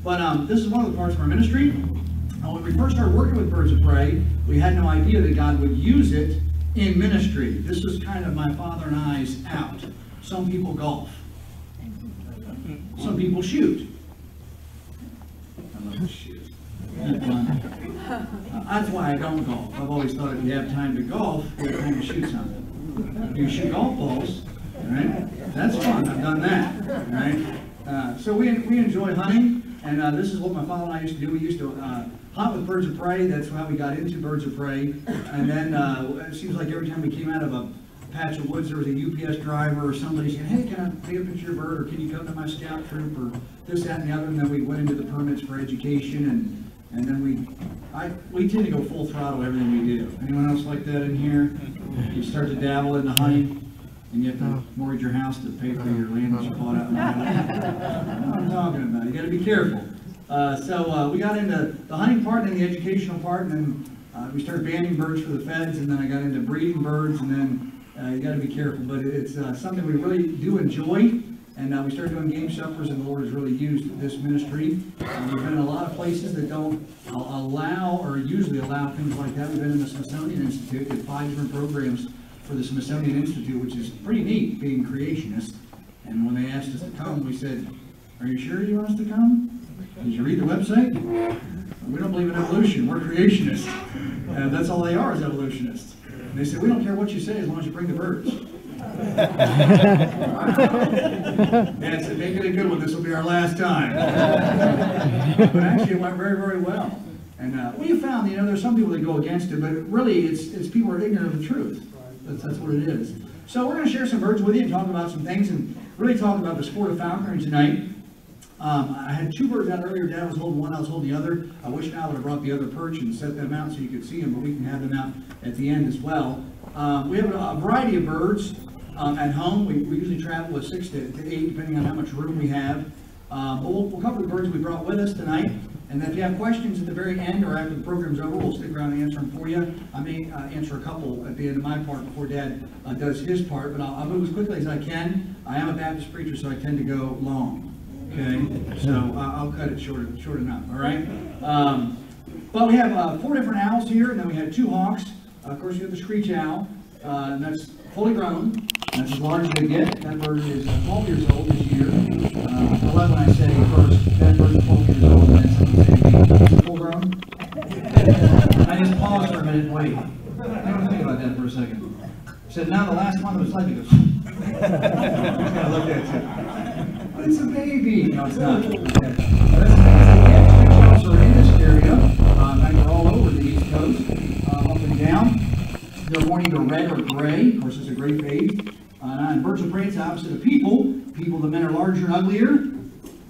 But this is one of the parts of our ministry. When we first started working with Birds of Prey, we had no idea that God would use it in ministry. This was kind of my father and I's out. Some people golf. Some people shoot. I love to shoot. That's why I don't golf. I've always thought if you have time to golf, you have time to shoot something. You shoot golf balls, right? That's fun. I've done that, right? So we enjoy hunting, and this is what my father and I used to do. We used to hunt with Birds of Prey. That's how we got into Birds of Prey. And then it seems like every time we came out of a patch of woods, there was a UPS driver or somebody saying, hey, can I take a picture of your bird, or can you come to my scout troop, or this, that, and the other. And then we went into the permits for education, and then we tend to go full throttle everything we do. Anyone else like that in here? You start to dabble into hunting, and you have to mortgage your house to pay for your land that you bought out in the island. That's what I'm talking about. You got to be careful. So we got into the hunting part and then the educational part, and then we started banning birds for the feds, and then I got into breeding birds, and then you got to be careful. But it's something we really do enjoy. And we started doing game suppers, and the Lord has really used this ministry. We've been in a lot of places that don't allow or usually allow things like that. We've been in the Smithsonian Institute, did 5 different programs for the Smithsonian Institute, which is pretty neat, being creationists. And when they asked us to come, we said, are you sure you want us to come? Did you read the website? We don't believe in evolution. We're creationists. And that's all they are, is evolutionists. And they said, we don't care what you say as long as you bring the birds. Dad said, make it a good one. This will be our last time. But actually, it went very, very well. And we found, there's some people that go against it, but really, it's people are ignorant of the truth. That's what it is. So we're going to share some birds with you and talk about some things, and really talk about the sport of falconry tonight. I had 2 birds out earlier. Dad was holding one, I was holding the other. I wish I would have brought the other perch and set them out so you could see them, but we can have them out at the end as well. We have a variety of birds. At home, we usually travel with 6 to 8, depending on how much room we have. But we'll cover the birds we brought with us tonight. And if you have questions at the very end or after the program's over, we'll stick around and answer them for you. I may answer a couple at the end of my part before Dad does his part, but I'll move as quickly as I can. I am a Baptist preacher, so I tend to go long. Okay? So I'll cut it short enough, all right? But we have 4 different owls here, and then we have 2 hawks. Of course, we have the screech owl, and that's fully grown. That's as large as they get. That bird is 12 years old this year. I love when I say first, that bird is 12 years old, and then someone say, full grown? I just pause for a minute and wait. I don't think about that for a second. I said, now the last one was like, it goes, I looked at it. But it's a baby. No, it's not. That's are in this area, and all over the East Coast, up and down. They're born either red or gray. Of course, it's a great phase. And birds of prey, it's the opposite of people. The men are larger and uglier.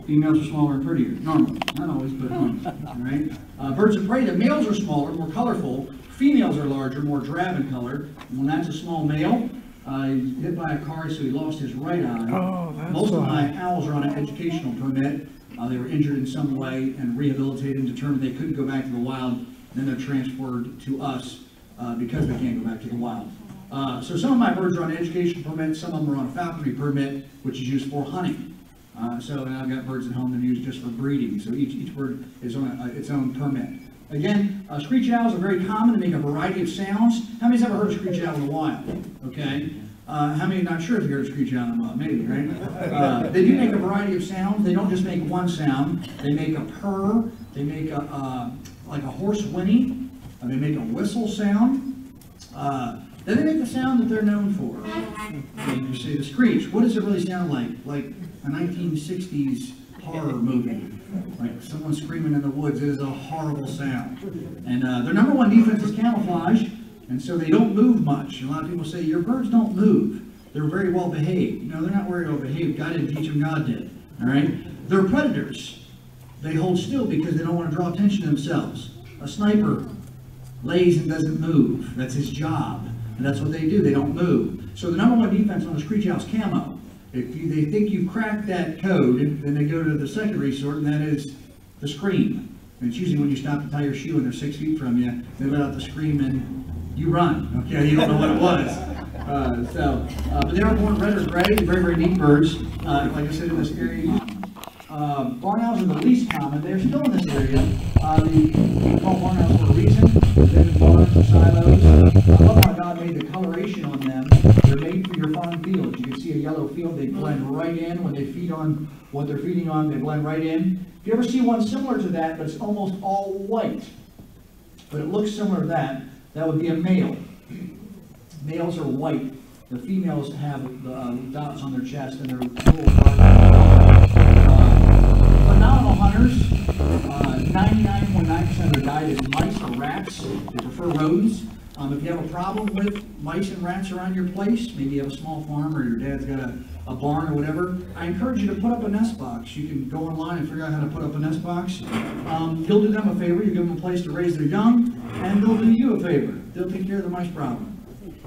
Females are smaller and prettier. Normally. Not always, but normally. All right? Birds of prey, the males are smaller, more colorful. Females are larger, more drab in color. And when that's a small male, he's hit by a car, so he lost his right eye. Oh, most of my owls are on an educational permit. They were injured in some way and rehabilitated and determined they couldn't go back to the wild. Then they're transferred to us because they can't go back to the wild. So some of my birds are on an educational permit, some of them are on a falconry permit, which is used for hunting. So I've got birds at home that are used just for breeding. So each bird is on its own permit. Again, screech owls are very common. They make a variety of sounds. How many's ever heard a screech owl in the wild? Okay. How many not sure if you heard a screech owl in the wild? Maybe, right? They do make a variety of sounds. They don't just make one sound. They make a purr. They make like a hoarse whinny. They make a whistle sound. Then they make the sound that they're known for. You say the screech. What does it really sound like? Like a 1960s horror movie. Like someone screaming in the woods. It is a horrible sound. And their number one defense is camouflage, and so they don't move much. A lot of people say, your birds don't move. They're very well behaved. No, they're not very well behaved. God didn't teach them, God did. All right? They're predators. They hold still because they don't want to draw attention to themselves. A sniper lays and doesn't move. That's his job. And that's what they do. They don't move. So the number one defense on a screech owl's camo. If they think you've cracked that code, then they go to the second resort, and that is the scream. And it's usually when you stop to tie your shoe and they're 6 feet from you, they let out the scream and you run. Okay, you don't know what it was. But they are born red or gray. Very, very neat birds. Like I said, in this area, Barn owls are the least common. They're still in this area. We call barn owls for a reason. They're in barns or silos. I love how God made the coloration on them. They're made for your farm fields. You can see a yellow field. They blend right in when they feed on what they're feeding on. They blend right in. If you ever see one similar to that, but it's almost all white, but it looks similar to that, that would be a male. Males are white. The females have dots on their chest and they're little dark. Phenomenal hunters. 99.9% of their diet is mice or rats. They prefer rodents. If you have a problem with mice and rats around your place, maybe you have a small farm or your dad's got a barn or whatever, I encourage you to put up a nest box. You can go online and figure out how to put up a nest box. You'll do them a favor. You give them a place to raise their young, and they'll do you a favor. They'll take care of the mice problem.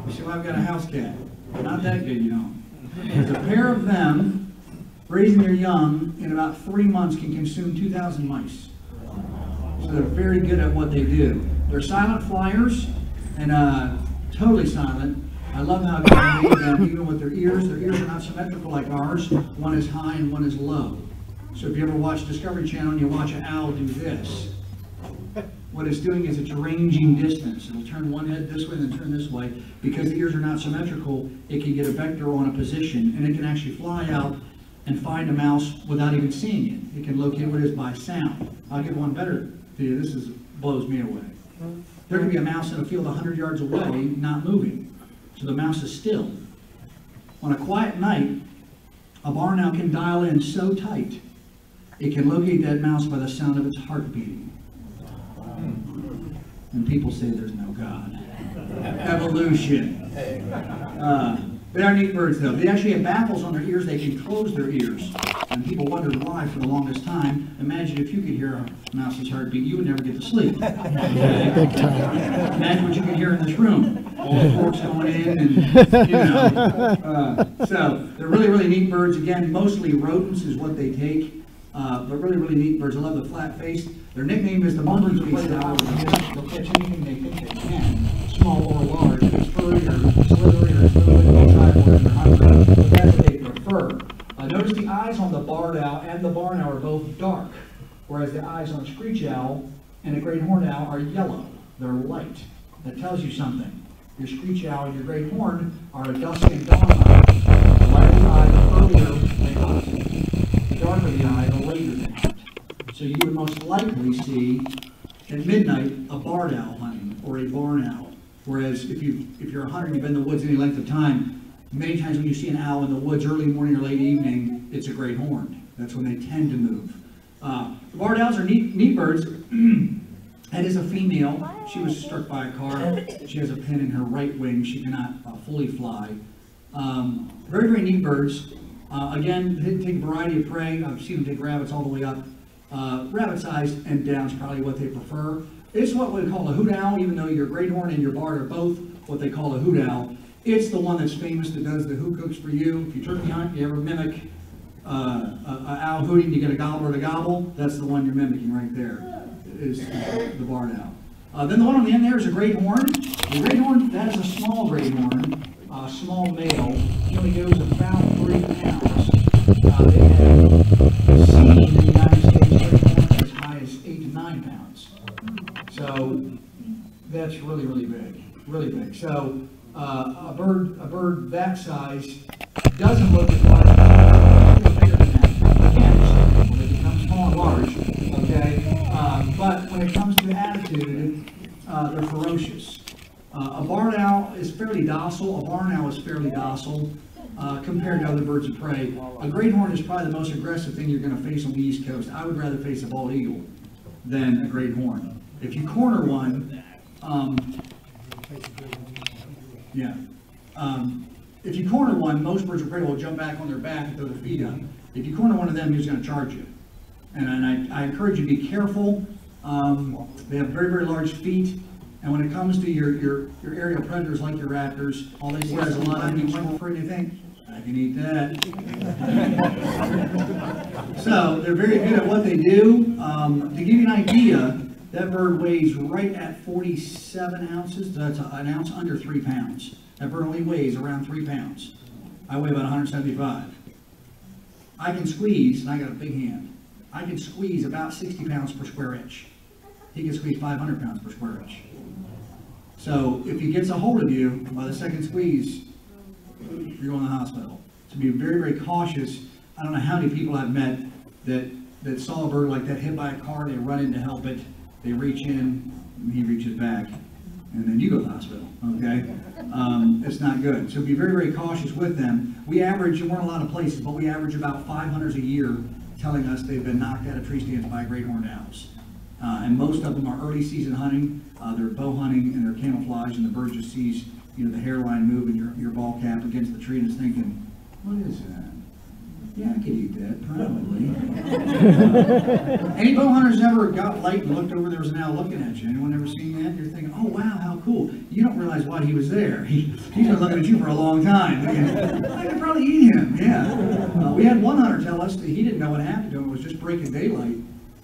You see, well, I've got a house cat. Not that good, you know. There's a pair of them raising their young in about 3 months can consume 2,000 mice. So they're very good at what they do. They're silent flyers and totally silent. I love how God made them, even with their ears. Their ears are not symmetrical like ours. One is high and one is low. So if you ever watch Discovery Channel and you watch an owl do this, what it's doing is it's ranging distance. It'll turn one head this way and then turn this way. Because the ears are not symmetrical, it can get a vector on a position, and it can actually fly out and find a mouse without even seeing it. It can locate what it is by sound. I'll give one better to you. This blows me away. There can be a mouse in a field 100 yards away, not moving. So the mouse is still. On a quiet night, a barn owl can dial in so tight, it can locate that mouse by the sound of its heart beating. And people say there's no God. Evolution. They are neat birds, though. They actually have baffles on their ears. They can close their ears. And people wondered why for the longest time. Imagine if you could hear a mouse's heartbeat, you would never get to sleep. Big time. Imagine what you could hear in this room. All the forks going in, and, you know. So they're really, really neat birds. Again, mostly rodents is what they take. But really, really neat birds. I love the flat face. Their nickname is the monkey-faced owl. They'll catch anything they think they can, small or large. If it's furry or slithery or smooth, they'll try for it. But that's what they prefer. Notice the eyes on the barred owl and the barn owl are both dark, whereas the eyes on a screech owl and a great horned owl are yellow. They're light. That tells you something. Your screech owl and your great horn are a dusk and dawn eye. The lighter the eye, the earlier they hunt. The darker the eye, the later they hunt. So you would most likely see at midnight a barred owl hunting or a barn owl. Whereas if you're a hunter and you've been in the woods any length of time, many times when you see an owl in the woods early morning or late evening, it's a great horn. That's when they tend to move. The barred owls are neat birds. That is a female. She was struck by a car. She has a pin in her right wing. She cannot fully fly. Very, very neat birds. Again, they take a variety of prey. I've seen them take rabbits all the way up. Rabbit size and down is probably what they prefer. It's what we call a hoot owl, even though your great horn and your barred are both what they call a hoot owl. It's the one that's famous that does the who cooks for you. If you turkey hunt, you ever mimic an owl hooting to get a gobbler to gobble, that's the one you're mimicking right there, is the barred owl. Then the one on the end there is a great horn. The great horn, that is a small great horn, small male. He only goes about 3 pounds. They have seen in the United States great horns as high as 8 to 9 pounds. So that's really, really big, really big. So a bird that size doesn't look as large as bigger than that. Again, when they become small and large, okay? But when it comes to attitude, they're ferocious. A barn owl is fairly docile. A barn owl is fairly docile compared to other birds of prey. A great horn is probably the most aggressive thing you're going to face on the East Coast. I would rather face a bald eagle than a great horn. If you corner one, if you corner one, most birds of prey will jump back on their back and throw their feet up. If you corner one of them, he's going to charge you. And I encourage you to be careful. They have very, very large feet. And when it comes to your aerial predators like your raptors, all they see is a lot of meat. One afraid to think, I can eat that. So they're very good at what they do. To give you an idea, that bird weighs right at 47 ounces. That's an ounce under 3 pounds. That bird only weighs around 3 pounds. I weigh about 175. I can squeeze, and I got a big hand. I can squeeze about 60 pounds per square inch. He can squeeze 500 pounds per square inch. So if he gets a hold of you, by the second squeeze, you're going to the hospital. So be very, very cautious. I don't know how many people I've met that saw a bird like that hit by a car, they run in to help it, they reach in, and he reaches back, and then you go to the hospital, okay? It's not good. So be very, very cautious with them. We average, and we're in a lot of places, but we average about 5 hunters a year telling us they've been knocked out of tree stands by great horned owls. And most of them are early season hunting. They're bow hunting and they're camouflage, and the bird just sees, you know, the hairline move and your ball cap against the tree and is thinking, what is that? Yeah, I could eat that, probably. Any bow hunters ever got light and looked over, there was an owl looking at you? Anyone ever seen that? You're thinking, oh wow, how cool. You don't realize why he was there. He's been looking at you for a long time. Thinking, I could probably eat him, yeah. We had one hunter tell us that he didn't know what happened to him. It was just breaking daylight.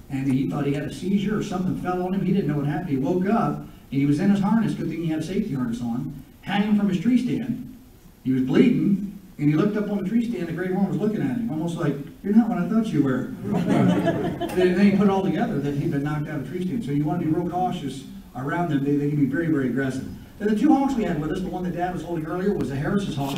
And he thought he had a seizure or something fell on him. He didn't know what happened. He woke up and he was in his harness. Good thing he had a safety harness on, hanging from his tree stand. He was bleeding. And he looked up on the tree stand, the great horn was looking at him, almost like, you're not what I thought you were. Then he put it all together that he'd been knocked out of the tree stand. So you want to be real cautious around them. They can be very, very aggressive. Then the two hawks we had with us, the one that Dad was holding earlier was a Harris's hawk.